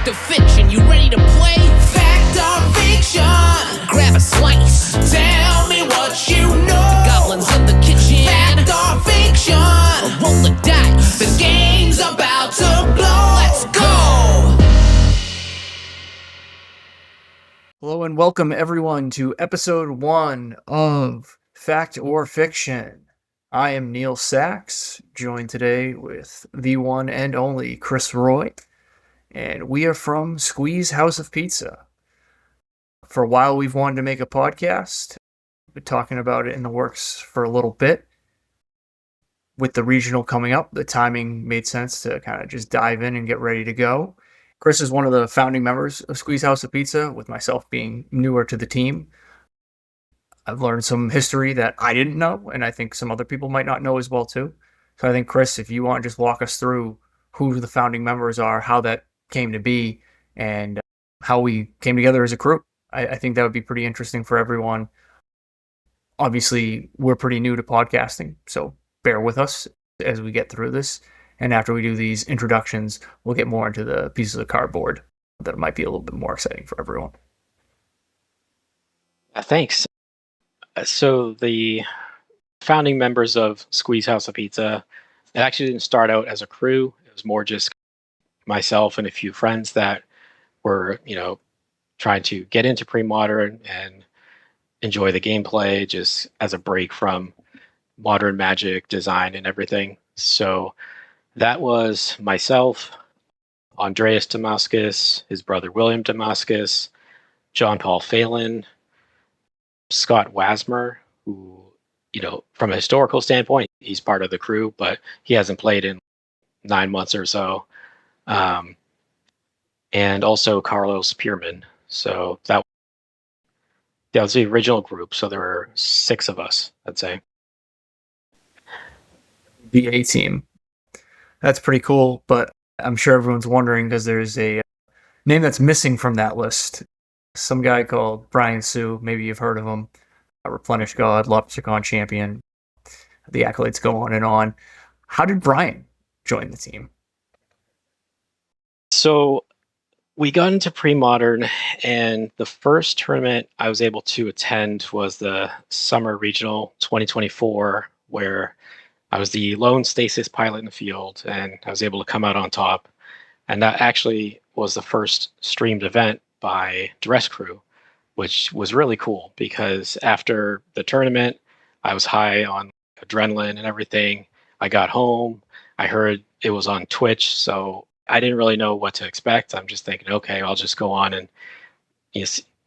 Fact or fiction, you ready to play? Fact or fiction? Grab a slice. Tell me what you know. Goblins in the kitchen. Fact or fiction? Roll the dice. The game's about to blow. Let's go. Hello and welcome everyone to episode 1 of Fact or Fiction. I am Neal Sachs, joined today with the one and only Chris Roy, and we are from Squee House of Pizza. For a while we've wanted to make a podcast. We've been talking about it in the works for a little bit. With the regional coming up, the timing made sense to kind of just dive in and get ready to go. Chris is one of the founding members of Squee House of Pizza, with myself being newer to the team. I've learned some history that I didn't know, and I think some other people might not know as well, too. So I think, Chris, if you want to just walk us through who the founding members are, how that came to be, and how we came together as a crew, I think that would be pretty interesting for everyone. Obviously, we're pretty new to podcasting, so bear with us as we get through this. And after we do these introductions, we'll get more into the pieces of cardboard that might be a little bit more exciting for everyone. Thanks. So the founding members of Squee House of Pizza, it actually didn't start out as a crew. It was more just myself and a few friends that were, trying to get into Premodern and enjoy the gameplay just as a break from modern magic design and everything. So that was myself, Andreas Damascus, his brother William Damascus, John Paul Phelan, Scott Wasmer, who, from a historical standpoint, he's part of the crew, but he hasn't played in 9 months or so. And also Carlos Pierman. So that was the original group. So there were 6 of us, I'd say. The A team. That's pretty cool, but I'm sure everyone's wondering because there's a name that's missing from that list. Some guy called Brian Sue, maybe you've heard of him, a Replenish God, Lopsicon champion. The accolades go on and on. How did Brian join the team? So we got into Premodern, and the first tournament I was able to attend was the Summer Regional 2024, where I was the lone Stasis pilot in the field, and I was able to come out on top. And that actually was the first streamed event by Dress Crew, which was really cool because after the tournament, I was high on adrenaline and everything. I got home. I heard it was on Twitch, so I didn't really know what to expect. I'm just thinking, okay, I'll just go on and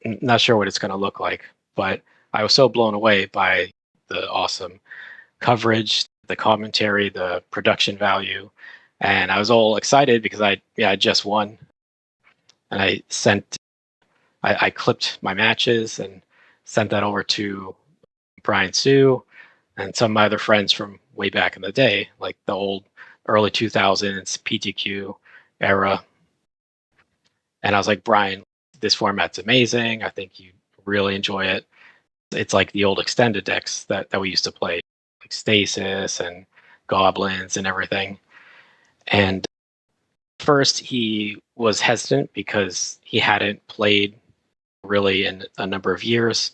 not sure what it's going to look like. But I was so blown away by the awesome coverage, the commentary, the production value, and I was all excited because I just won, and I clipped my matches and sent that over to Brian Sue and some of my other friends from way back in the day, like the old early 2000s PTQ era. And I was like, Brian, this format's amazing. I think you really enjoy it. It's like the old extended decks that we used to play, like Stasis and Goblins and everything. And first he was hesitant because he hadn't played really in a number of years.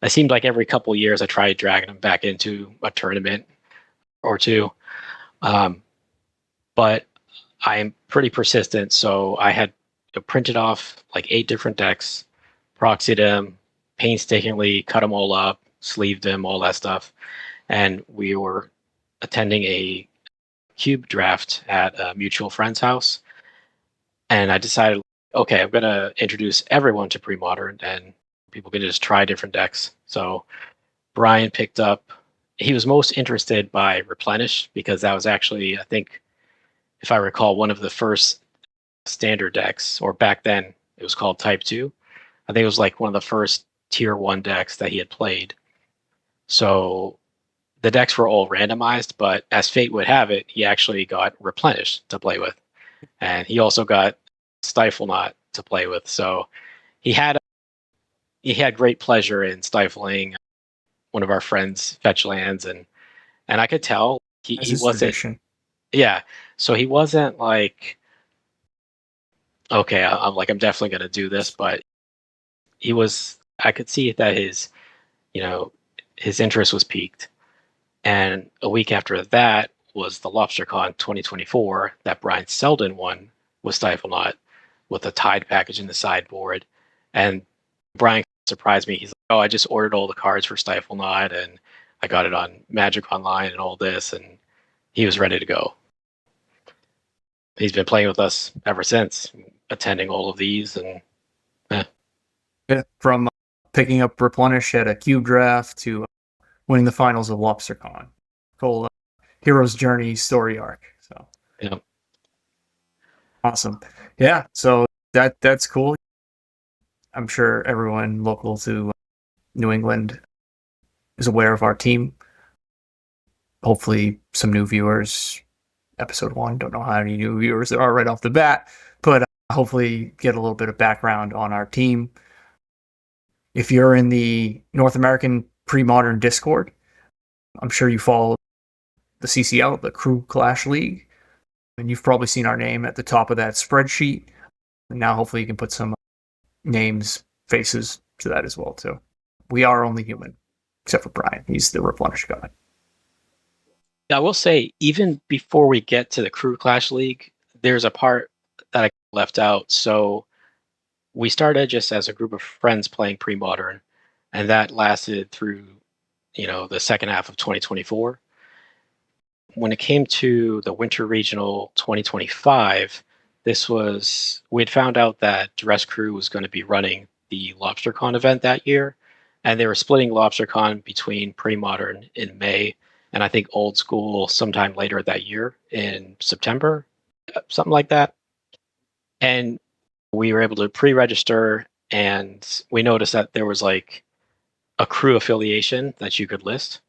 It seemed like every couple of years I tried dragging him back into a tournament or two. But I'm pretty persistent, so I had printed off like 8 different decks, proxied them, painstakingly cut them all up, sleeved them, all that stuff. And we were attending a cube draft at a mutual friend's house. And I decided, okay, I'm going to introduce everyone to Premodern and people can just try different decks. So Brian picked up, he was most interested by Replenish because that was actually, I think, if I recall, one of the first standard decks, or back then it was called Type 2. I think it was like one of the first Tier 1 decks that he had played. So the decks were all randomized, but as fate would have it, he actually got Replenish to play with. And he also got Stiflenought to play with. So he had great pleasure in stifling one of our friends' fetch lands, and I could tell he wasn't. Tradition. Yeah, so he wasn't like okay, I'm definitely going to do this. But I could see that you know, his interest was piqued. And a week after that was the LobsterCon 2024 that Brian Selden won with Stiflenought with a Tide package in the sideboard. And Brian surprised me. He's like, "Oh, I just ordered all the cards for Stiflenought and I got it on Magic Online and all this." And he was ready to go. He's been playing with us ever since, attending all of these. And Yeah, from picking up Replenish at a cube draft to winning the finals of LobsterCon. Full hero's journey story arc. So you know, awesome. Yeah, so that's cool. I'm sure everyone local to New England is aware of our team. Hopefully, some new viewers. Episode 1, don't know how many new viewers there are right off the bat, but hopefully get a little bit of background on our team. If you're in the North American Premodern Discord, I'm sure you follow the CCL, the Crew Clash League, and you've probably seen our name at the top of that spreadsheet. And now hopefully you can put some names, faces to that as well too. We are only human, except for Brian. He's the Replenish god. I will say, even before we get to the Crew Clash League, there's a part that I left out. So we started just as a group of friends playing Premodern, and that lasted through, the second half of 2024. When it came to the Winter Regional 2025, we had found out that Dress Crew was going to be running the LobsterCon event that year, and they were splitting LobsterCon between Premodern in May and I think Old School sometime later that year in September, something like that. And we were able to pre-register, and we noticed that there was like a crew affiliation that you could list.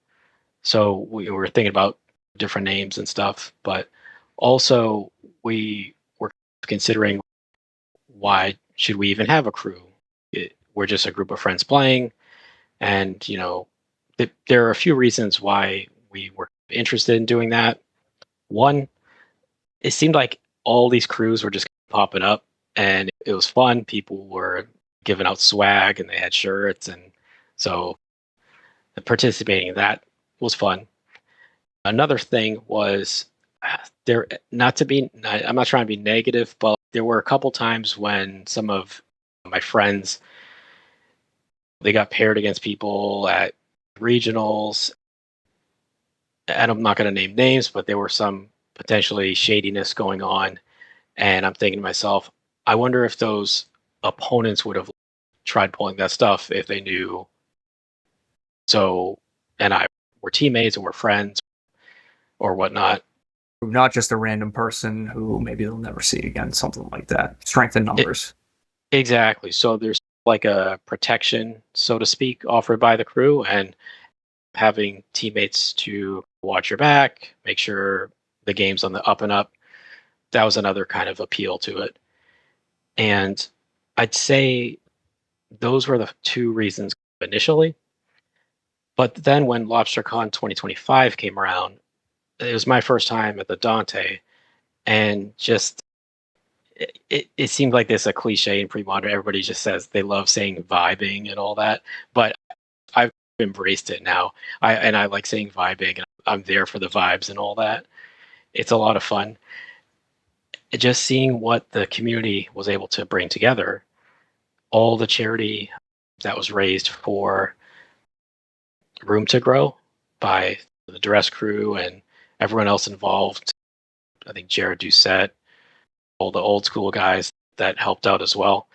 So we were thinking about different names and stuff, but also we were considering, why should we even have a crew? We're just a group of friends playing, and there are a few reasons why we were interested in doing that. One, it seemed like all these crews were just popping up, and it was fun. People were giving out swag, and they had shirts, and so participating in that was fun. Another thing was, there, not to be, I'm not trying to be negative, but there were a couple times when some of my friends, they got paired against people at regionals, and I'm not going to name names, but there were some potentially shadiness going on. And I'm thinking to myself, I wonder if those opponents would have tried pulling that stuff if they knew. So, and I were teammates and we're friends or whatnot. Not just a random person who maybe they'll never see again, something like that. Strength in numbers. Exactly. So there's like a protection, so to speak, offered by the crew, and having teammates to watch your back, make sure the game's on the up and up. That was another kind of appeal to it. And I'd say those were the two reasons initially. But then when LobsterCon 2025 came around, it was my first time at the Dante, and just it seemed like this a cliche in pre-modern. Everybody just says they love saying vibing and all that, but I've embraced it now. I like saying vibing, and I'm there for the vibes and all that. It's a lot of fun. Just seeing what the community was able to bring together, all the charity that was raised for Room to Grow by the Dress Crew and everyone else involved. I think Jared Doucette, all the old school guys that helped out as well.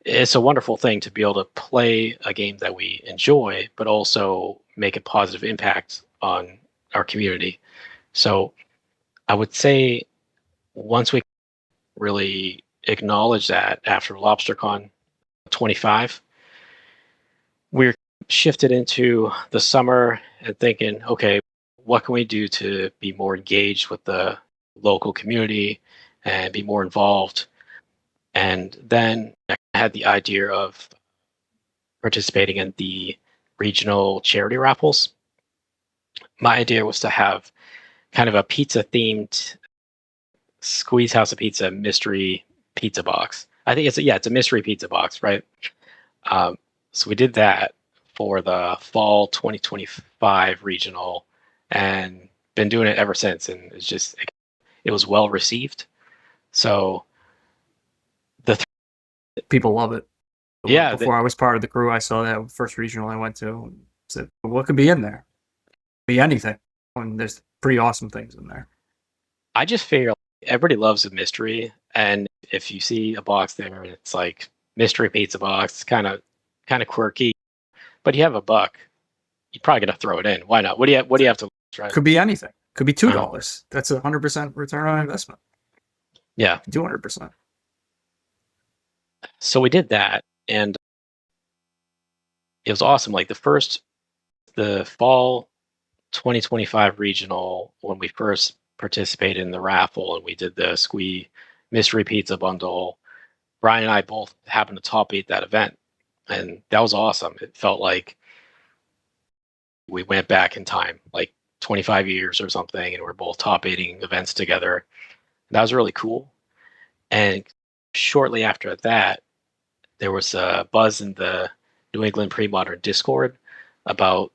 It's a wonderful thing to be able to play a game that we enjoy, but also make a positive impact on our community. So I would say, once we really acknowledge that after LobsterCon 25, we're shifted into the summer and thinking, okay, what can we do to be more engaged with the local community and be more involved? And then I had the idea of participating in the regional charity raffles. My idea was to have kind of a pizza themed Squeeze House of Pizza mystery pizza box. I think it's a mystery pizza box, right? So we did that for the fall 2025 regional, and been doing it ever since. And it was well received. So the People love it. yeah, Before I was part of the crew, I saw that first regional I went to. And said, what could be in there? Be anything. And there's pretty awesome things in there. I just figure everybody loves a mystery, and if you see a box there and it's like mystery pizza box, it's kind of quirky, but you have a buck, you're probably gonna throw it in. Why not? What do you have to lose, right? Could be anything. Could be $2. Uh-huh. That's 100% return on investment. Yeah. 200%. So we did that, and it was awesome. Like the fall 2025 regional, when we first participated in the raffle and we did the Squee mystery pizza bundle, Brian and I both happened to top 8 that event, and that was awesome. It felt like we went back in time, like 25 years or something, and we're both top 8ing events together. That was really cool. And shortly after that, there was a buzz in the New England Premodern Discord about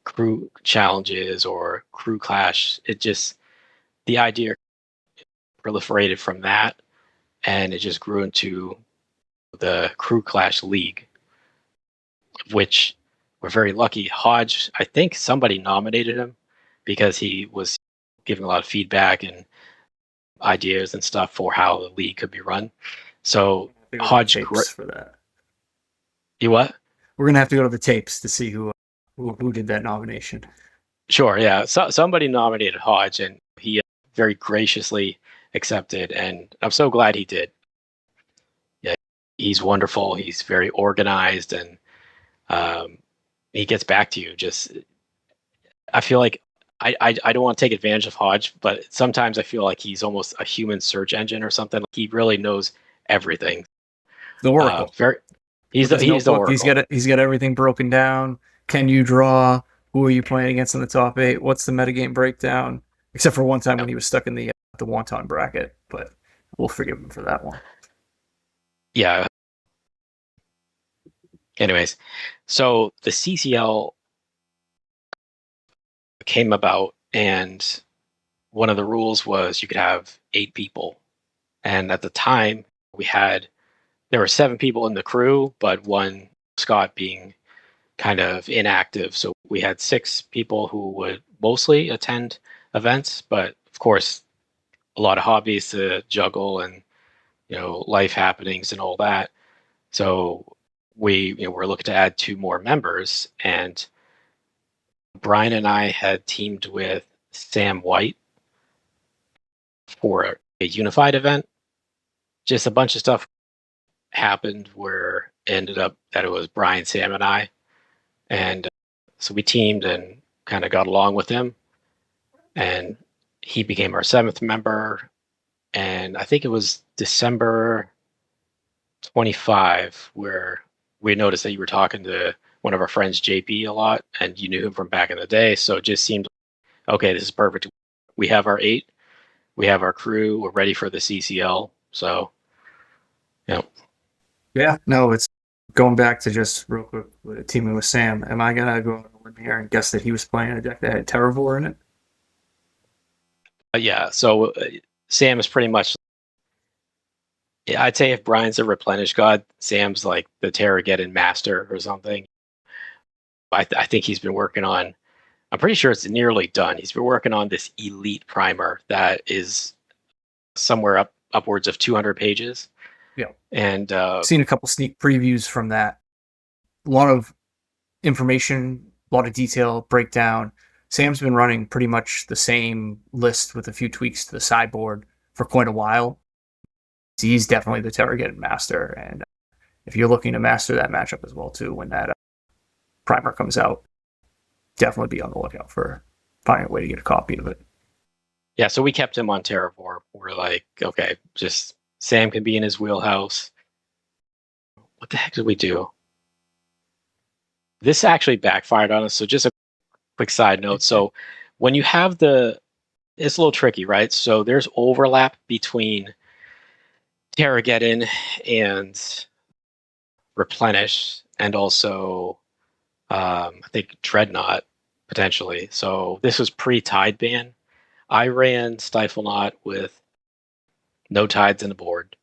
crew challenges or crew clash. The idea proliferated from that, and it just grew into the crew clash league, which we're very lucky. Hodge, I think somebody nominated him because he was giving a lot of feedback and ideas and stuff for how the league could be run. So Hodge, for that. You what? We're gonna have to go to the tapes to see who did that nomination. Sure, yeah. So somebody nominated Hodge, and he very graciously accepted, and I'm so glad he did. Yeah, he's wonderful. He's very organized, and he gets back to you. I feel like I don't want to take advantage of Hodge, but sometimes I feel like he's almost a human search engine or something. He really knows everything. The Oracle. He's the Oracle. He's got everything broken down. Can you draw? Who are you playing against in the top 8? What's the metagame breakdown? Except for one time when he was stuck in the wonton bracket, but we'll forgive him for that one. Yeah. Anyways, so the CCL came about, and one of the rules was you could have 8 people. And at the time, there were 7 people in the crew, but one, Scott, being kind of inactive. So we had 6 people who would mostly attend events, but of course, a lot of hobbies to juggle and, life happenings and all that. So we were looking to add 2 more members, and Brian and I had teamed with Sam White for a unified event. Just a bunch of stuff happened where it ended up that it was Brian, Sam, and I. And so we teamed and kind of got along with him. And he became our 7th member. And I think it was December 25 where we noticed that you were talking to one of our friends, JP, a lot, and you knew him from back in the day. So it just seemed, okay, this is perfect. We have our 8. We have our crew. We're ready for the CCL. So, Yeah, no, it's going back to just real quick teaming with Sam. Am I going to go in here and guess that he was playing a deck that had Terravor in it? Yeah, so Sam is pretty much, I'd say if Brian's a Replenish god, Sam's like the Terrageddon master or something. I think he's been working on, I'm pretty sure it's nearly done. He's been working on this elite primer that is somewhere upwards of 200 pages. Yeah. And seen a couple sneak previews from that. A lot of information, a lot of detail, breakdown. Sam's been running pretty much the same list with a few tweaks to the sideboard for quite a while. He's definitely the Terrageddon master, and if you're looking to master that matchup as well too, when that primer comes out, definitely be on the lookout for finding a way to get a copy of it. Yeah, so we kept him on Terravor. We're like, okay, just Sam can be in his wheelhouse. What the heck did we do? This actually backfired on us. So just a quick side note. So when you have it's a little tricky, right? So there's overlap between Terrageddon and Replenish, and also I think Dreadnought potentially. So this was pre-tide ban. I ran Stiflenought with no tides in the board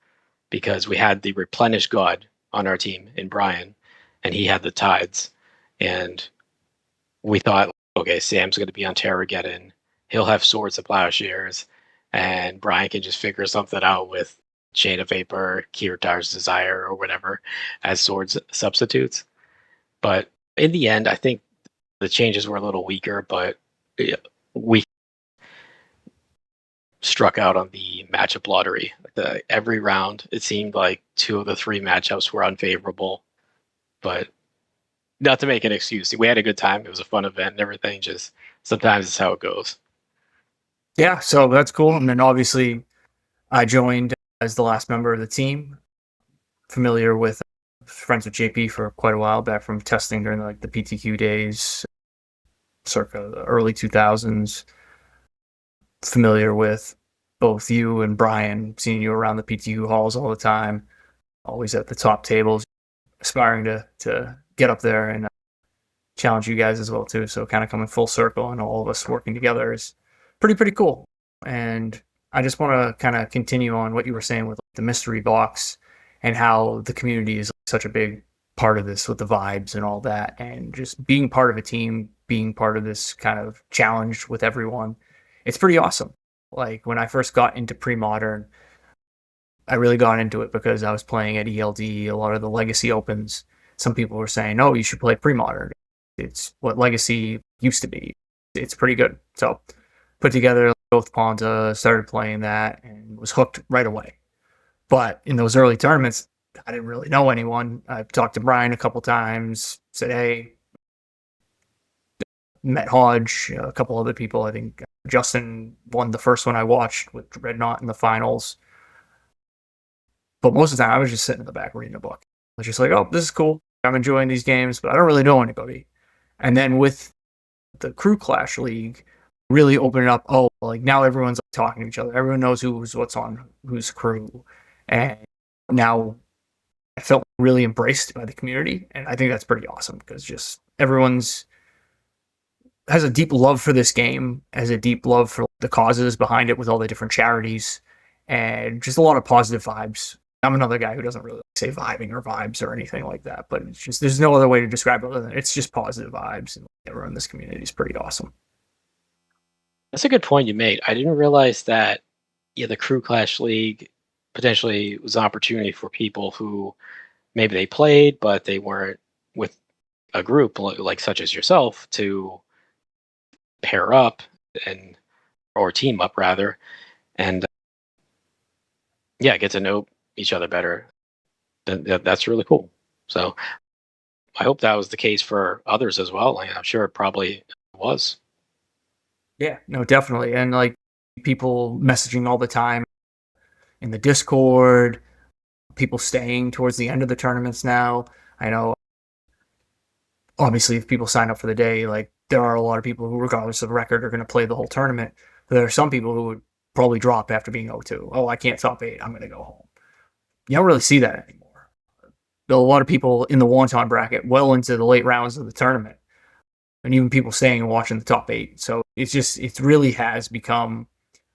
because we had the Replenish God on our team in Brian, and he had the tides. And we thought, okay, Sam's going to be on Terrageddon. He'll have Swords of Plowshares, and Brian can just figure something out with Chain of Vapor, Kirtar's Desire, or whatever as swords substitutes. But in the end, I think the changes were a little weaker, but we struck out on the matchup lottery. Every round, it seemed like 2 of the 3 matchups were unfavorable, but not to make an excuse. We had a good time. It was a fun event and everything. Just sometimes it's how it goes. Yeah, so that's cool. And then obviously, I joined as the last member of the team. Familiar with, friends with JP for quite a while, back from testing during like the PTQ days, circa the early 2000s. Familiar with both you and Brian, seeing you around the PTQ halls all the time, always at the top tables, aspiring to get up there and challenge you guys as well too. So kind of coming full circle and all of us working together is pretty cool. And I just want to kind of continue on what you were saying with the mystery box and how the community is such a big part of this with the vibes and all that, and just being part of a team, being part of this kind of challenge with everyone. It's pretty awesome. Like when I first got into Premodern, I really got into it because I was playing at ELD, a lot of the Legacy Opens. Some people were saying, "Oh, you should play Premodern. It's what Legacy used to be. It's pretty good." So put together both Ponza, started playing that, and was hooked right away. But in those early tournaments, I didn't really know anyone. I talked to Brian a couple times, said, "Hey," met Hodge, a couple other people. I think Justin won the first one I watched with Dreadnought in the finals. But most of the time, I was just sitting in the back reading a book. I was just like, "Oh, this is cool. I'm enjoying these games, but I don't really know anybody." And then with the Crew Clash League, really opened it up. Oh, like now everyone's talking to each other. Everyone knows what's on whose crew. And now I felt really embraced by the community. And I think that's pretty awesome because just everyone's has a deep love for this game, has a deep love for the causes behind it with all the different charities, and just a lot of positive vibes. I'm another guy who doesn't really say vibing or vibes or anything like that, but it's just there's no other way to describe it other than it's just positive vibes, and everyone in this community is pretty awesome. That's a good point you made. I didn't realize that the Crew Clash League potentially was an opportunity for people who maybe they played, but they weren't with a group like such as yourself to pair up and or team up rather, and get to know each other better. That's really cool. So I hope that was the case for others as well. I'm sure it probably was. Yeah, no, definitely. And like people messaging all the time in the Discord, people staying towards the end of the tournaments now. I know obviously if people sign up for the day, like there are a lot of people who, regardless of record, are going to play the whole tournament. But there are some people who would probably drop after being 0-2. Oh, I can't top 8. I'm going to go home. You don't really see that anymore. There are a lot of people in the wonton bracket well into the late rounds of the tournament, and even people staying and watching the top 8. So it really has become,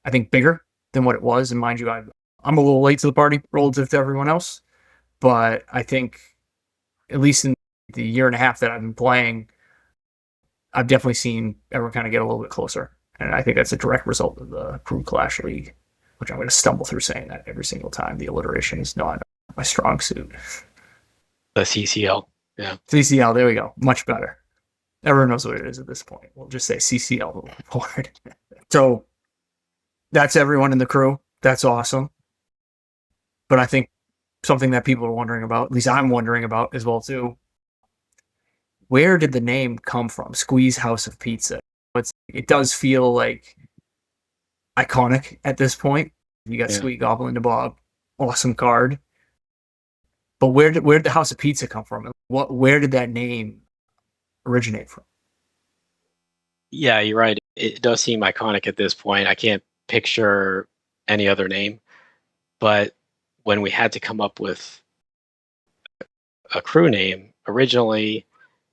I think, bigger than what it was. And mind you, I'm a little late to the party relative to everyone else, but I think at least in the year and a half that I've been playing, I've definitely seen everyone kind of get a little bit closer. And I think that's a direct result of the Crew Clash League, which I'm going to stumble through saying that every single time. The alliteration is not my strong suit. The CCL. Yeah. CCL, there we go. Much better. Everyone knows what it is at this point. We'll just say CCL moving forward. So that's everyone in the crew. That's awesome. But I think something that people are wondering about, at least I'm wondering about as well too, where did the name come from? Squee's House of Pizza. It does feel like iconic at this point. You got Squee Goblin Nabob, awesome card. But where did the House of Pizza come from? Where did that name originate from? Yeah, you're right. It does seem iconic at this point. I can't picture any other name. But when we had to come up with a crew name, originally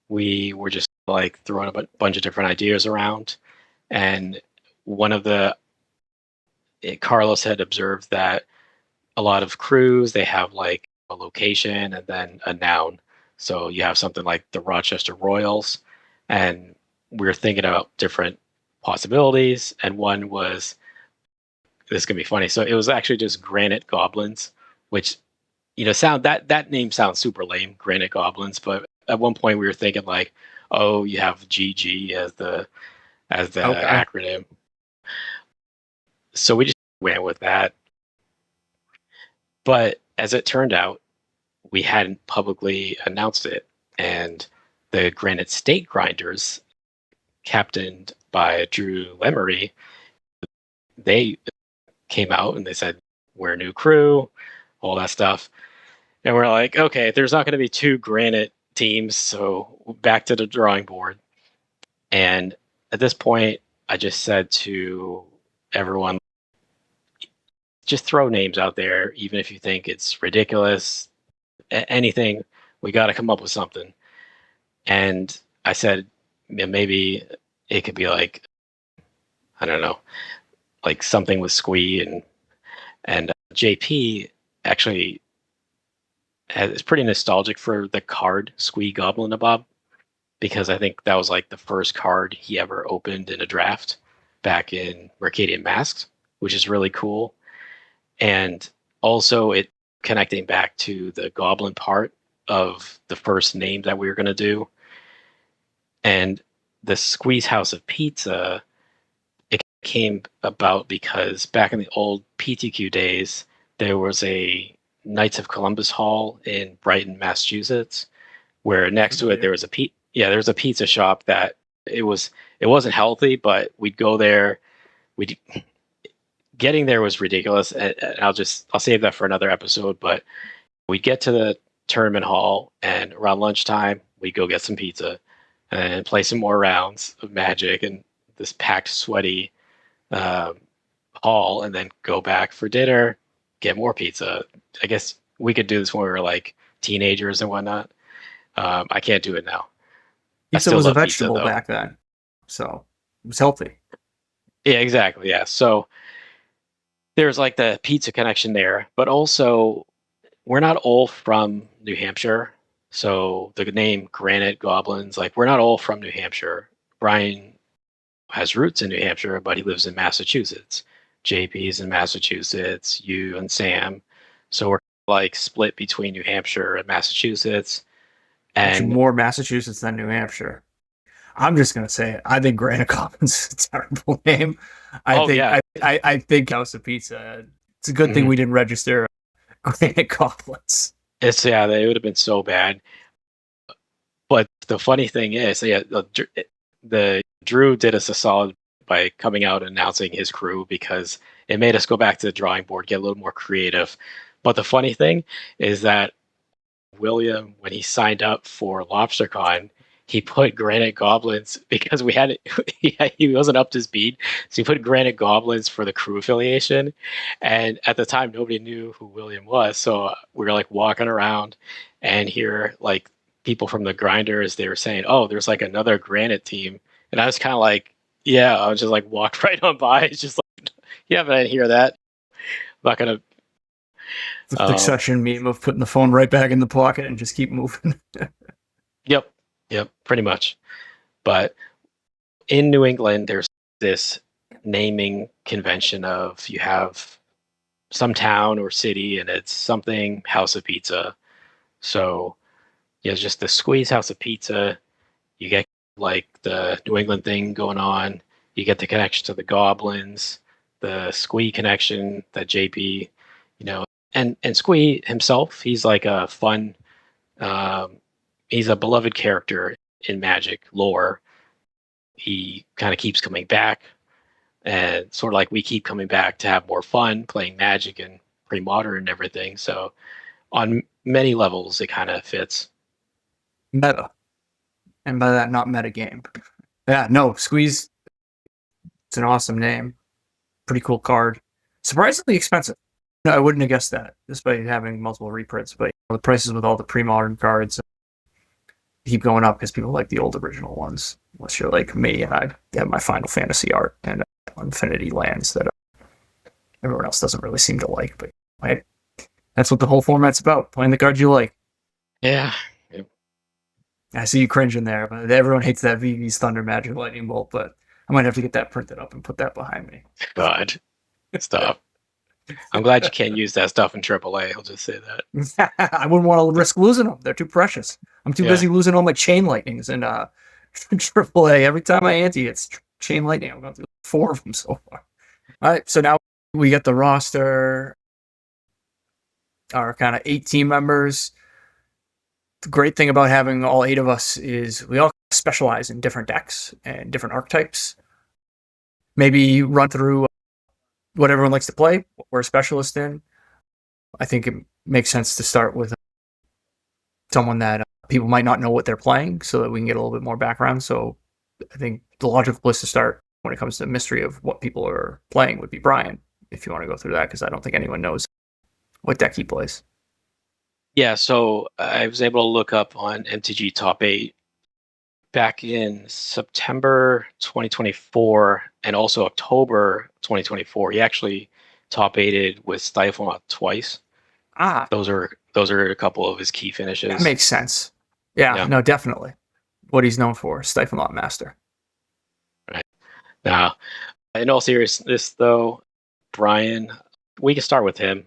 we were just like throwing a bunch of different ideas around. And one of Carlos had observed that a lot of crews, they have like a location and then a noun. So you have something like the Rochester Royals, and we were thinking about different possibilities. And one was, this is gonna be funny. So it was actually just Granite Goblins, which that name sounds super lame, Granite Goblins. But at one point we were thinking like, oh, you have GG as the Okay. acronym. So we just went with that. But as it turned out, we hadn't publicly announced it, and the Granite State Grinders, captained by Drew Lemery, they came out and they said, we're a new crew, all that stuff. And we're like, okay, there's not going to be two Granite teams, so back to the drawing board. And at this point, I just said to everyone, just throw names out there, even if you think it's ridiculous, anything, we got to come up with something. And I said, maybe it could be like, I don't know, like something with Squee and JP actually is pretty nostalgic for the card Squee Goblin Nabob, because I think that was like the first card he ever opened in a draft back in Mercadian Masks, which is really cool. And also it connecting back to the Goblin part of the first name that we were going to do. And the Squee House of Pizza, it came about because back in the old PTQ days, there was a Knights of Columbus Hall in Brighton, Massachusetts, where next to it there was there was a pizza shop that it wasn't healthy, but we'd go there. We Getting there was ridiculous, and I'll save that for another episode. But we'd get to the tournament hall, and around lunchtime we'd go get some pizza and play some more rounds of Magic and this packed, sweaty hall, and then go back for dinner, get more pizza. I guess we could do this when we were like teenagers and whatnot. I can't do it now. Pizza was a vegetable back then, so it was healthy. Yeah, exactly. Yeah. So there's like the pizza connection there, but also we're not all from New Hampshire. So the name Granite Goblins, like we're not all from New Hampshire. Brian has roots in New Hampshire, but he lives in Massachusetts. JP's in Massachusetts, you and Sam. So we're like split between New Hampshire and Massachusetts. Actually, And more Massachusetts than New Hampshire. I'm just gonna say it. I think Granite Goblins is a terrible name. I think House of Pizza. It's a good thing we didn't register Granite Goblins. They would have been so bad. But the funny thing is, the Drew did us a solid by coming out and announcing his crew, because it made us go back to the drawing board, get a little more creative. But the funny thing is that William, when he signed up for LobsterCon, he put Granite Goblins because he wasn't up to speed, so he put Granite Goblins for the crew affiliation. And at the time, nobody knew who William was, so we were like walking around and hear like people from the grinders, they were saying, "Oh, there's like another Granite team," and I was kind of like, "Yeah," I was just like walked right on by. It's just like, yeah, but I didn't hear that. I'm not gonna. The Succession meme of putting the phone right back in the pocket and just keep moving. Yep, pretty much. But in New England, there's this naming convention of you have some town or city and it's something House of Pizza. So yeah, just the Squeeze House of Pizza. You get like the New England thing going on. You get the connection to the Goblins, the Squee connection that JP, and Squee himself, he's like a fun, he's a beloved character in Magic lore. He kind of keeps coming back, and sort of like we keep coming back to have more fun playing Magic and Premodern and everything. So on many levels, it kind of fits. Meta. And by that, not meta game. Yeah, no, Squeeze. It's an awesome name. Pretty cool card. Surprisingly expensive. No, I wouldn't have guessed that, despite having multiple reprints. But the prices with all the pre-modern cards keep going up because people like the old original ones. Unless you're like me and I have my Final Fantasy art and Infinity Lands that everyone else doesn't really seem to like. But hey, that's what the whole format's about: playing the cards you like. Yeah. I see you cringing there, but everyone hates that VV's Thunder Magic Lightning Bolt. But I might have to get that printed up and put that behind me. God, stop. I'm glad you can't use that stuff in AAA. I'll just say that. I wouldn't want to risk losing them. They're too precious. I'm too busy losing all my chain lightnings and AAA. Every time I ante, it's chain lightning. I'm going through 4 of them so far. All right, so now we get the roster, our kind of 8 team members. The great thing about having all 8 of us is we all specialize in different decks and different archetypes. Maybe run through what everyone likes to play, what we're a specialist in. I think it makes sense to start with someone that people might not know what they're playing so that we can get a little bit more background. So I think the logical place to start when it comes to the mystery of what people are playing would be Brian, if you want to go through that, because I don't think anyone knows what deck he plays. Yeah, so I was able to look up on MTG Top 8 back in September 2024 and also October 2024. He actually top 8'd with Stiflenought twice. Those are a couple of his key finishes. That makes sense. Yeah, no, definitely. What he's known for, Stiflenought Master. Right. Now, in all seriousness, though, Brian, we can start with him.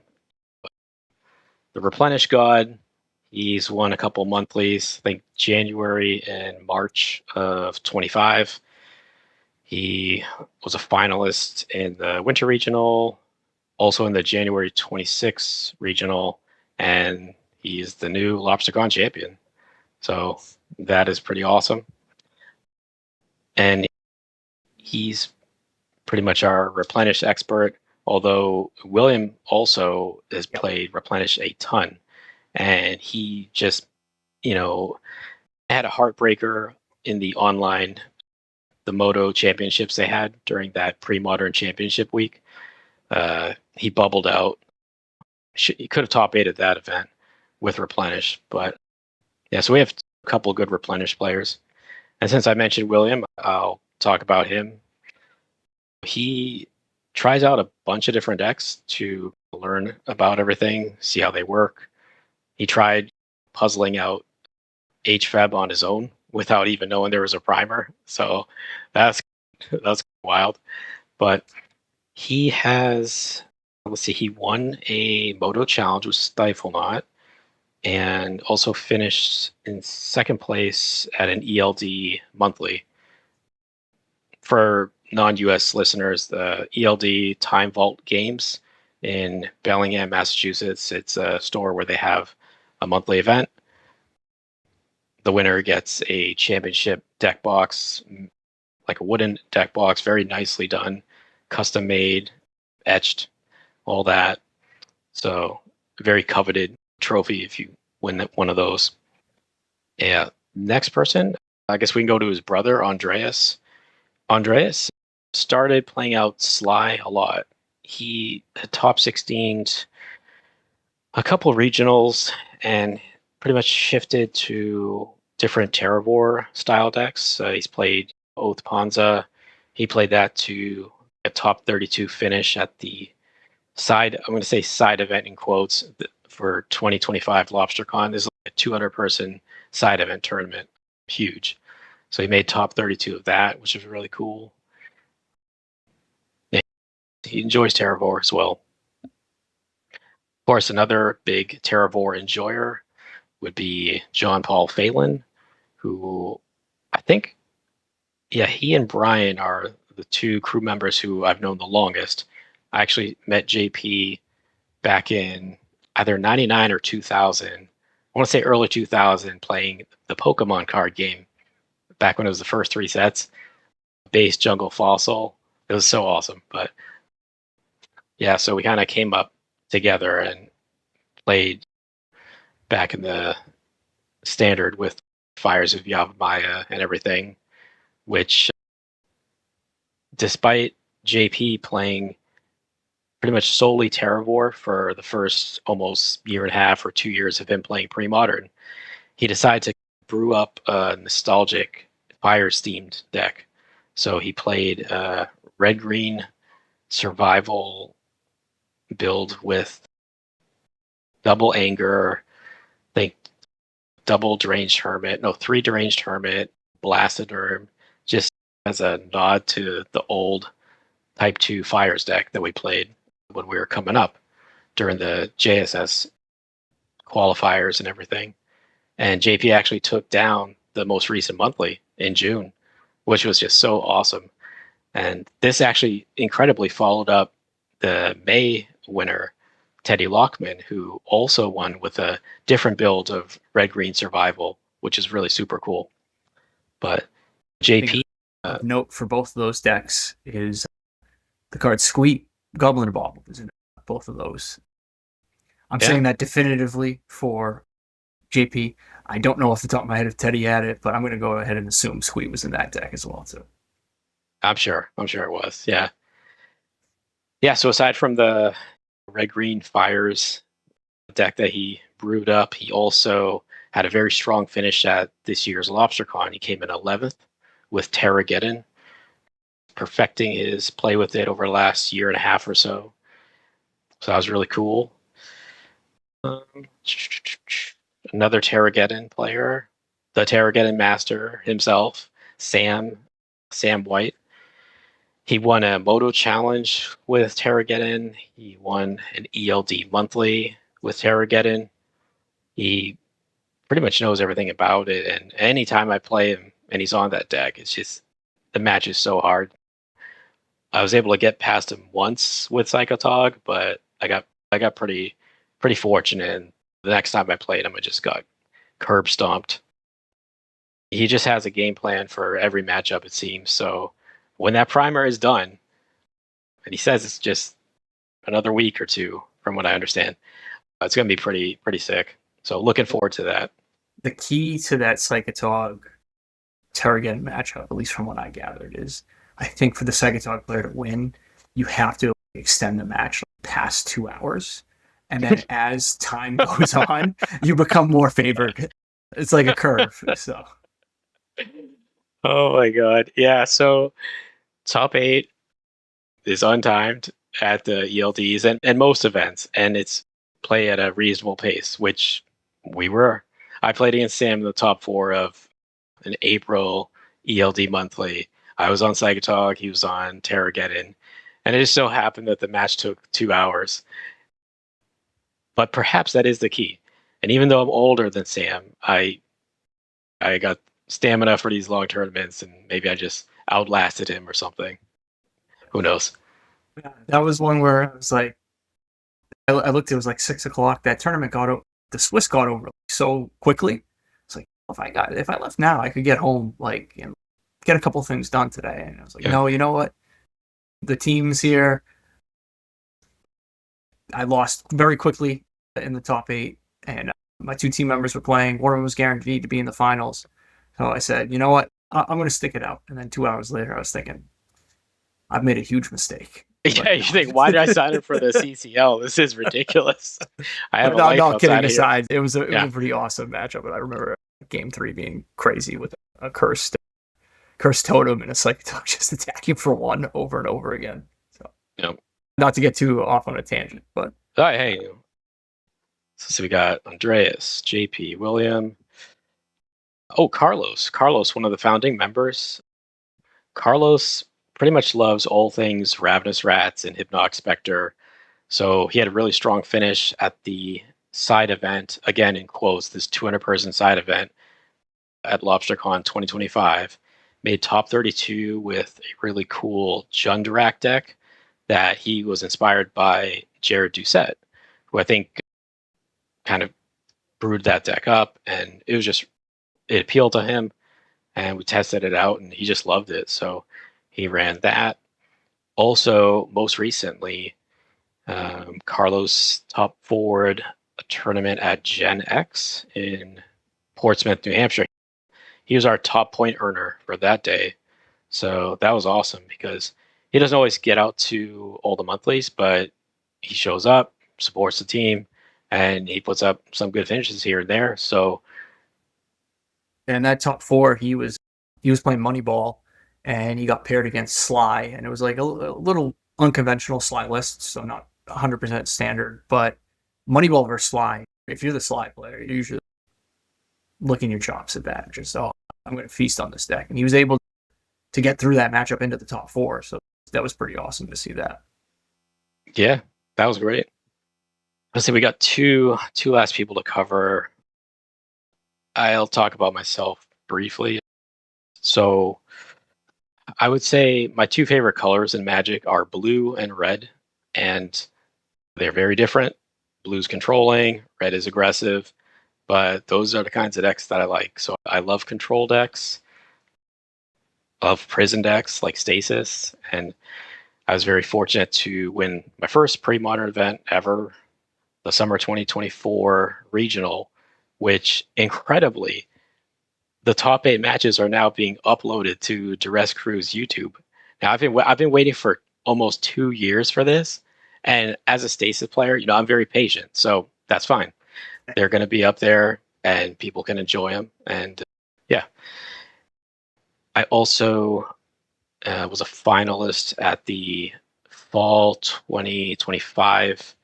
The Replenish God, he's won a couple monthlies, I think January and March of 25. He was a finalist in the Winter Regional, also in the January 26 Regional, and he's the new LobsterCon champion. So that is pretty awesome. And he's pretty much our Replenish expert, although William also has played Replenish a ton. And he just, had a heartbreaker in the online, the Moto championships they had during that pre-modern championship week. He bubbled out. He could have top 8 at that event with Replenish, but yeah, so we have a couple of good Replenish players. And since I mentioned William, I'll talk about him. He tries out a bunch of different decks to learn about everything, see how they work. He tried puzzling out HFAB on his own without even knowing there was a primer. So that's wild. But he has, let's see, he won a Moto Challenge with Stiflenought and also finished in second place at an ELD monthly. For non-US listeners, the ELD Time Vault Games in Bellingham, Massachusetts, it's a store where they have a monthly event. The winner gets a championship deck box, like a wooden deck box, very nicely done, custom made, etched, all that. So very coveted trophy if you win one of those. Yeah. Next person, I guess we can go to his brother, Andreas. Andreas started playing out Sligh a lot. He had top 16'd a couple regionals and pretty much shifted to different Terravor style decks. He's played Oath Ponza. He played that to a top 32 finish at the side, I'm going to say side event in quotes, for 2025 LobsterCon. This is like a 200 person side event tournament. Huge. So he made top 32 of that, which is really cool. Yeah, he enjoys Terravor as well. Of course, another big Terravor enjoyer would be John Paul Phelan, who I think, yeah, he and Brian are the 2 crew members who I've known the longest. I actually met JP back in either 99 or 2000. I want to say early 2000, playing the Pokemon card game back when it was the first 3 sets. Base, Jungle, Fossil. It was so awesome. But yeah, so we kind of came up together and played back in the standard with Fires of Yavimaya and everything, which despite JP playing pretty much solely Terravore for the first almost year and a half or 2 years of him playing Premodern. He decided to brew up a nostalgic Fires themed deck. So he played red green survival build with double anger, I think double deranged hermit, no, three deranged hermit, blasted herb, just as a nod to the old Type 2 Fires deck that we played when we were coming up during the JSS qualifiers and everything. And JP actually took down the most recent monthly in June, which was just so awesome. And this actually incredibly followed up the May winner, Teddy Lockman, who also won with a different build of red green survival, which is really super cool. But JP, of note for both of those decks is the card Squee Goblin Nabob is in both of those. I'm saying that definitively for JP. I don't know off the top of my head if Teddy had it, but I'm going to go ahead and assume Squee was in that deck as well too. I'm sure it was. Yeah. So aside from the red green Fires deck that he brewed up, he also had a very strong finish at this year's LobsterCon. He came in 11th with Terrageddon, perfecting his play with it over the last year and a half or so. So that was really cool. Another Terrageddon player, the Terrageddon master himself, Sam White. He won a Moto Challenge with Terrageddon. He won an ELD monthly with Terrageddon. He pretty much knows everything about it. And anytime I play him and he's on that deck, it's just the match is so hard. I was able to get past him once with Psychatog, but I got pretty fortunate. And the next time I played him, I just got curb stomped. He just has a game plan for every matchup, it seems. So when that primer is done, and he says it's just another week or two, from what I understand, it's going to be pretty sick. So looking forward to that. The key to that Psychatog Terrageddon matchup, at least from what I gathered, is I think for the Psychatog player to win, you have to extend the match past 2 hours. And then as time goes on, you become more favored. It's like a curve. So. Oh my god. Yeah, so top 8 is untimed at the ELDs and most events, and it's play at a reasonable pace, which we were. I played against Sam in the top 4 of an April ELD monthly. I was on Psychatog, he was on Terrageddon, and it just so happened that the match took 2 hours. But perhaps that is the key. And even though I'm older than Sam, I got stamina for these long tournaments, and maybe I just outlasted him or something. Who knows? That was one where I was like, I looked, it was like 6 o'clock. That tournament the Swiss got over so quickly. It's like, if I left now, I could get home, get a couple things done today. And I was like, no, you know what? The team's here. I lost very quickly in the top 8, and my 2 team members were playing. One of them was guaranteed to be in the finals. So I said, you know what? I'm going to stick it out. And then 2 hours later, I was thinking, I've made a huge mistake. Yeah, you think, why did I sign up for the CCL? This is ridiculous. I have a life outside kidding here. aside, it was a pretty awesome matchup. And I remember game 3 being crazy with a cursed totem and a Psychatog just attacking for 1 over and over again. So, not to get too off on a tangent, but hey. So we got Andreas, JP, William. Oh, Carlos, one of the founding members. Carlos pretty much loves all things Ravenous Rats and Hypnotic Spectre. So he had a really strong finish at the side event, again in quotes, this 200-person side event at LobsterCon 2025. Made top 32 with a really cool Jundarak deck that he was inspired by Jared Doucette, who I think kind of brewed that deck up, and it appealed to him, and we tested it out, and he just loved it. So he ran that. Also, most recently, Carlos top forward a tournament at Gen X in Portsmouth, New Hampshire. He was our top point earner for that day. So that was awesome because he doesn't always get out to all the monthlies, but he shows up, supports the team, and he puts up some good finishes here and there. So, And that top four, he was playing Moneyball, and he got paired against Sligh, and it was like a little unconventional Sligh list, so not 100% standard, but Moneyball versus Sligh. If you're the Sligh player, you're usually licking your chops at that. Just, oh, I'm going to feast on this deck. And he was able to get through that matchup into the top four. So that was pretty awesome to see that. yeah, that was great. Let's see, we got two last people to cover. I'll talk about myself briefly. So I would say my two favorite colors in Magic are blue and red, and they're very different. Blue's controlling, red is aggressive, but those are the kinds of decks that I like. So I love control decks, love prison decks like Stasis, and I was very fortunate to win my first pre-modern event ever, the summer 2024 regional, which incredibly, the top 8 matches are now being uploaded to Duress Crew's YouTube. Now I've been waiting for almost 2 years for this, and as a Stasis player, I'm very patient, so that's fine. They're going to be up there, and people can enjoy them. And yeah, I also was a finalist at the fall 2025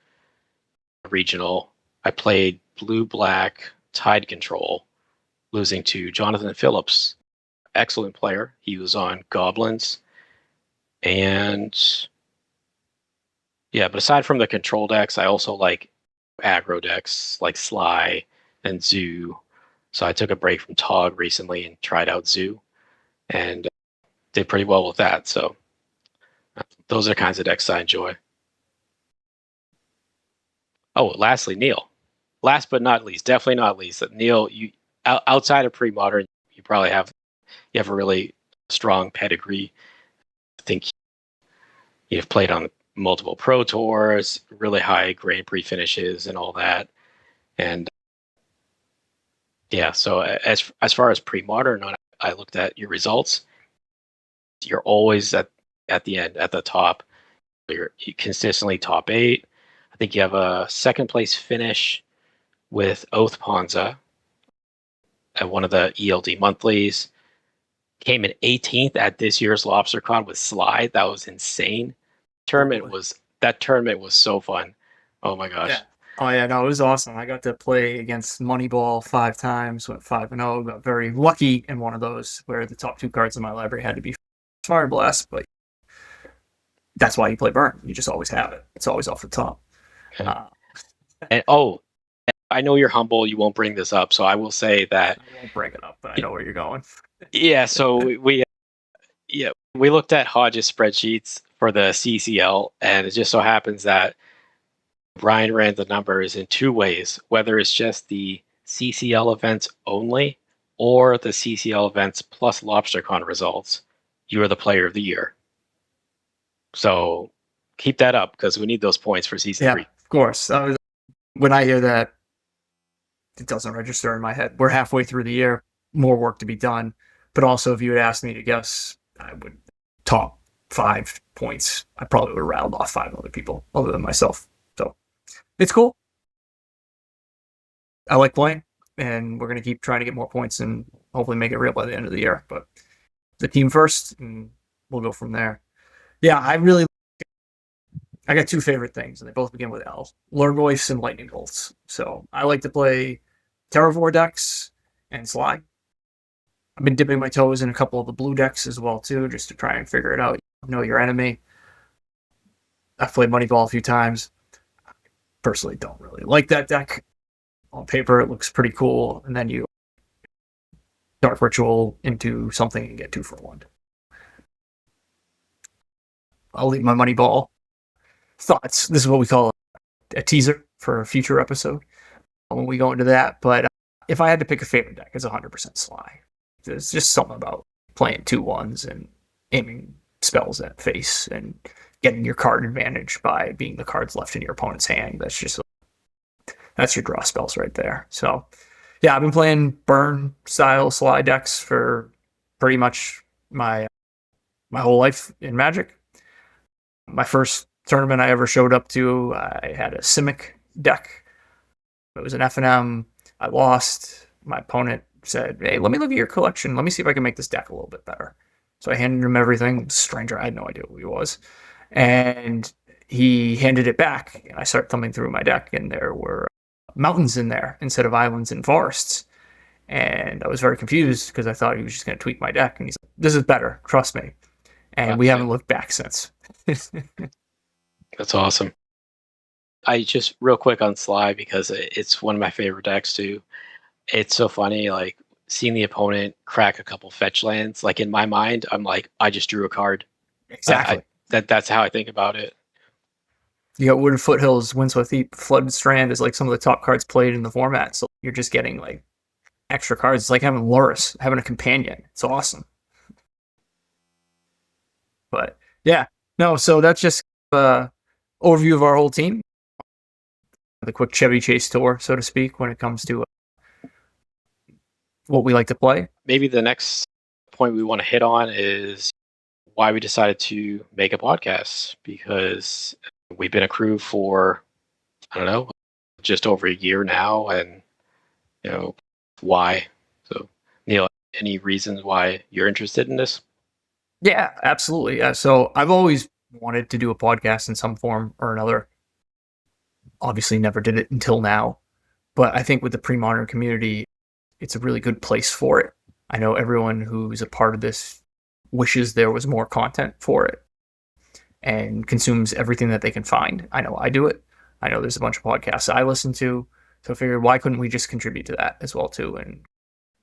regional. I played blue-black Tide Control, losing to Jonathan Phillips. Excellent player. He was on Goblins. And yeah, but aside from the control decks, I also like aggro decks like Sligh and Zoo. So I took a break from Tog recently and tried out Zoo and did pretty well with that. So those are the kinds of decks I enjoy. Oh, lastly, Neal. Last but not least, definitely not least, Neal, you outside of pre-modern, you probably have a really strong pedigree. I think you've played on multiple pro tours, really high Grand Prix finishes, and all that. And yeah, so as far as pre-modern, I looked at your results. You're always at the end, at the top. You consistently top 8. I think you have a second place finish with Oath Ponza at one of the ELD monthlies. Came in 18th at this year's LobsterCon with Sligh. That was insane. That tournament was so fun. Oh my gosh. Yeah. Oh yeah, no, it was awesome. I got to play against Moneyball 5 times, went 5-0, got very lucky in one of those where the top 2 cards in my library had to be Fire Blast, but that's why you play Burn. You just always have it. It's always off the top. And I know you're humble. You won't bring this up, so I will say that I won't bring it up, but I know where you're going. Yeah, so we looked at Hodge's spreadsheets for the CCL, and it just so happens that Brian ran the numbers in 2 ways, whether it's just the CCL events only or the CCL events plus LobsterCon results. You are the player of the year. So keep that up because we need those points for season 3. Of course. When I hear that, it doesn't register in my head. We're halfway through the year, more work to be done. But also, if you had asked me to guess, I would top 5 points. I probably would have rattled off 5 other people other than myself. So it's cool. I like playing, and we're going to keep trying to get more points and hopefully make it real by the end of the year. But the team first, and we'll go from there. Yeah, I got 2 favorite things, and they both begin with L. Lurgoyfs and Lightning Bolts. So I like to play Terravore decks and Sligh. I've been dipping my toes in a couple of the blue decks as well, too, just to try and figure it out. Know your enemy. I've played Moneyball a few times. Personally, don't really like that deck. On paper, it looks pretty cool, and then you Dark Ritual into something and get 2 for 1. I'll leave my Moneyball thoughts. This is what we call a teaser for a future episode when we go into that. But if I had to pick a favorite deck, it's 100% Sligh. There's just something about playing 2/1s and aiming spells at face and getting your card advantage by being the cards left in your opponent's hand. That's your draw spells right there. So yeah, I've been playing burn style Sligh decks for pretty much my whole life in Magic. My first tournament I ever showed up to. I had a Simic deck. It was an F&M. I lost. My opponent said, "Hey, let me look at your collection. Let me see if I can make this deck a little bit better." So I handed him everything. Stranger, I had no idea who he was. And he handed it back, and I started thumbing through my deck, and there were mountains in there instead of islands and forests. And I was very confused because I thought he was just going to tweak my deck. And he's like, "This is better. Trust me." And we haven't looked back since. That's awesome. I just real quick on Sligh, because it's one of my favorite decks too. It's so funny, like seeing the opponent crack a couple fetch lands. Like in my mind, I'm like, I just drew a card. Exactly. That's how I think about it. You got Wooded Foothills, Windswept Heap, Flooded Strand is like some of the top cards played in the format. So you're just getting like extra cards. It's like having Loris, having a companion. It's awesome. But yeah, no, so that's just overview of our whole team. The quick Chevy Chase tour, so to speak, when it comes to what we like to play. Maybe the next point we want to hit on is why we decided to make a podcast, because we've been a crew for, I don't know, just over a year now. And, why? So, Neal, any reasons why you're interested in this? Yeah, absolutely. Yeah. So I've always wanted to do a podcast in some form or another. Obviously, never did it until now. But I think with the pre-modern community, it's a really good place for it. I know everyone who's a part of this wishes there was more content for it and consumes everything that they can find. I know I do it. I know there's a bunch of podcasts I listen to. So I figured, why couldn't we just contribute to that as well, too, and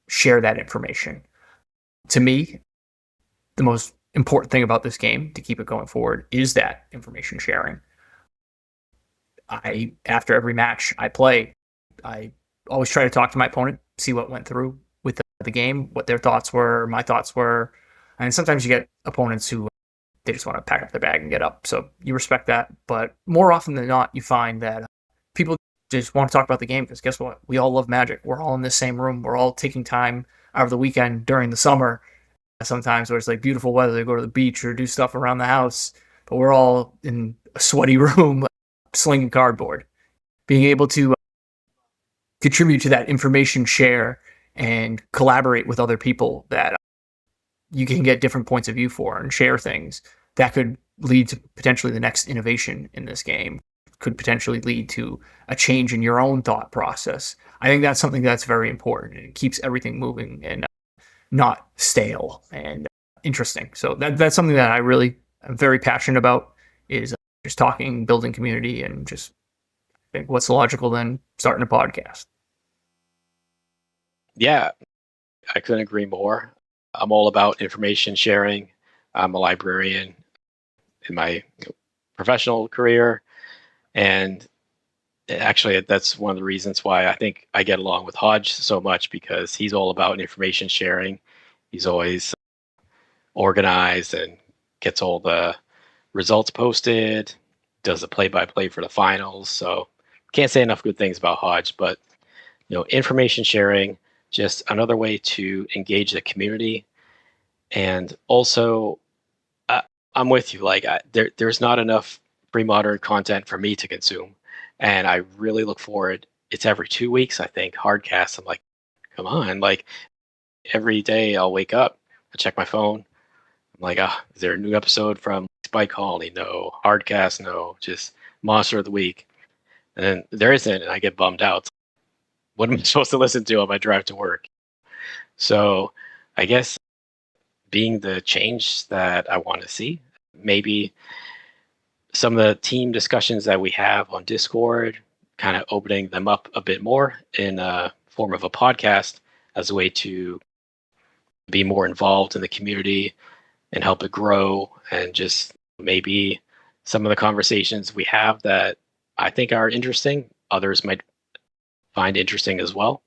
share that information? To me, the most important thing about this game to keep it going forward is that information sharing. After every match I play, I always try to talk to my opponent, see what went through with the game, what their thoughts were, my thoughts were. And sometimes you get opponents who they just want to pack up their bag and get up. So you respect that. But more often than not, you find that people just want to talk about the game because guess what? We all love Magic. We're all in the same room. We're all taking time out of the weekend during the summer. Sometimes where it's like beautiful weather to go to the beach or do stuff around the house. But we're all in a sweaty room slinging cardboard. Being able to contribute to that information share and collaborate with other people that you can get different points of view for and share things that could lead to potentially the next innovation in this game, could potentially lead to a change in your own thought process. I think that's something that's very important. It keeps everything moving and not stale and interesting. So that's something that I really am very passionate about, is just talking, building community, and just think what's logical than starting a podcast. Yeah, I couldn't agree more. I'm all about information sharing. I'm a librarian in my professional career, and actually that's one of the reasons why I think I get along with Hodge so much, because he's all about information sharing. He's always organized and gets all the results posted, does the play-by-play for the finals. So can't say enough good things about Hodge. But information sharing, just another way to engage the community. And also, I'm with you. Like, there's not enough pre-modern content for me to consume, and I really look forward. It's every 2 weeks, I think. Hardcast. I'm like, come on! Like every day, I'll wake up, I check my phone. I'm like, is there a new episode from Spike Colony? No. Hardcast? No. Just Monster of the Week. And then there isn't, and I get bummed out. What am I supposed to listen to on my drive to work? So I guess being the change that I want to see, maybe some of the team discussions that we have on Discord, kind of opening them up a bit more in a form of a podcast as a way to be more involved in the community and help it grow. And just maybe some of the conversations we have that I think are interesting, others might find interesting as well.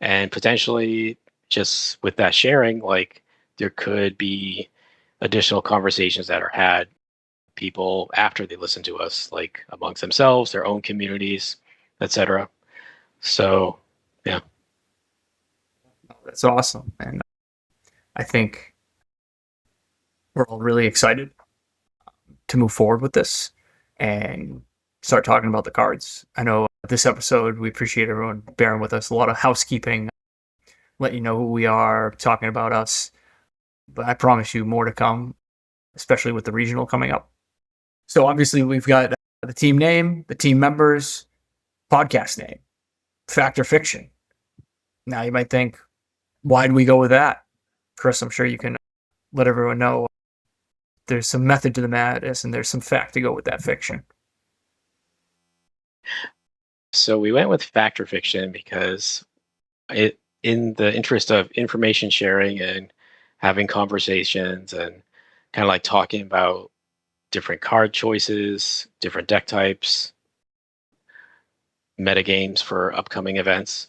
And potentially just with that sharing, like there could be additional conversations that are had, people after they listen to us, like amongst themselves, their own communities, etc. So yeah. That's awesome. And I think we're all really excited to move forward with this. and start talking about the cards. I know this episode, we appreciate everyone bearing with us. A lot of housekeeping, let you know who we are, talking about us. But I promise you more to come, especially with the regional coming up. So obviously we've got the team name, the team members, podcast name, Fact or Fiction. Now you might think, why do we go with that? Chris, I'm sure you can let everyone know there's some method to the madness and there's some fact to go with that fiction. So we went with fact or fiction because in the interest of information sharing and having conversations and kind of like talking about different card choices, different deck types, metagames for upcoming events,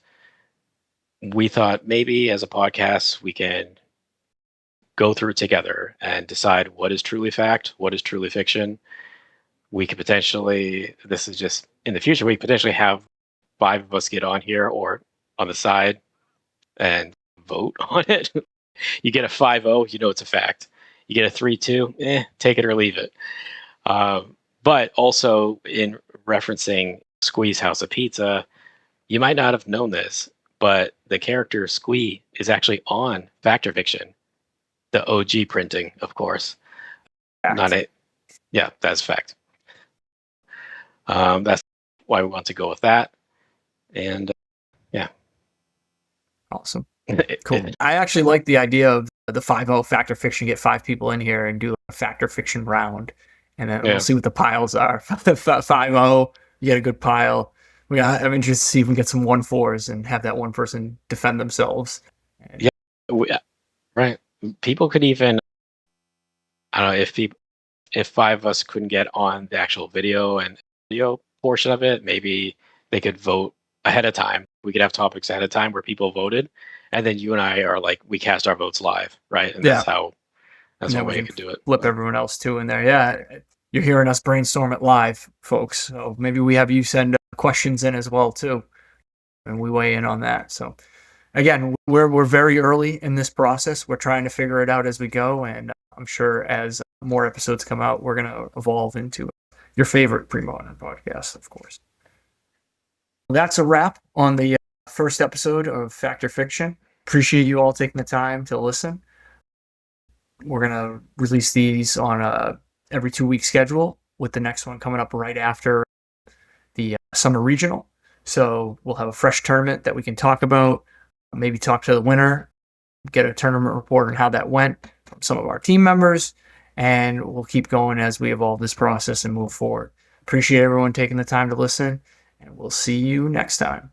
we thought maybe as a podcast we can go through it together and decide what is truly fact, what is truly fiction. We could potentially, this is just in the future, we could potentially have 5 of us get on here or on the side and vote on it. You get a 5-0, you know it's a fact. You get a 3-2, take it or leave it. But also in referencing Squee's House of Pizza, you might not have known this, but the character Squee is actually on Fact or Fiction. The OG printing, of course. Fact. Not a, yeah, that's fact. That's why we want to go with that. And yeah. Awesome. Cool. I actually like the idea of the 5-0 Fact or Fiction, get 5 people in here and do a Fact or Fiction round. And then we'll see what the piles are. 5-0, you get a good pile. I'm interested to see if we can get some 1-4s and have that one person defend themselves. Yeah, right. People could even, I don't know, if 5 of us couldn't get on the actual video and audio portion of it, maybe they could vote ahead of time. We could have topics ahead of time where people voted, and then you and I are like, we cast our votes live, right? And that's one way you could do it. Flip everyone else too in there. Yeah, you're hearing us brainstorm it live, folks. So maybe we have you send questions in as well too, and we weigh in on that. So again, we're very early in this process. We're trying to figure it out as we go, and I'm sure as more episodes come out, we're gonna evolve into your favorite Premodern podcast, of course. That's a wrap on the first episode of Fact or Fiction. Appreciate you all taking the time to listen. We're going to release these on a every 2-week schedule, with the next one coming up right after the summer regional. So we'll have a fresh tournament that we can talk about, maybe talk to the winner, get a tournament report on how that went from some of our team members, and we'll keep going as we evolve this process and move forward. Appreciate everyone taking the time to listen, and we'll see you next time.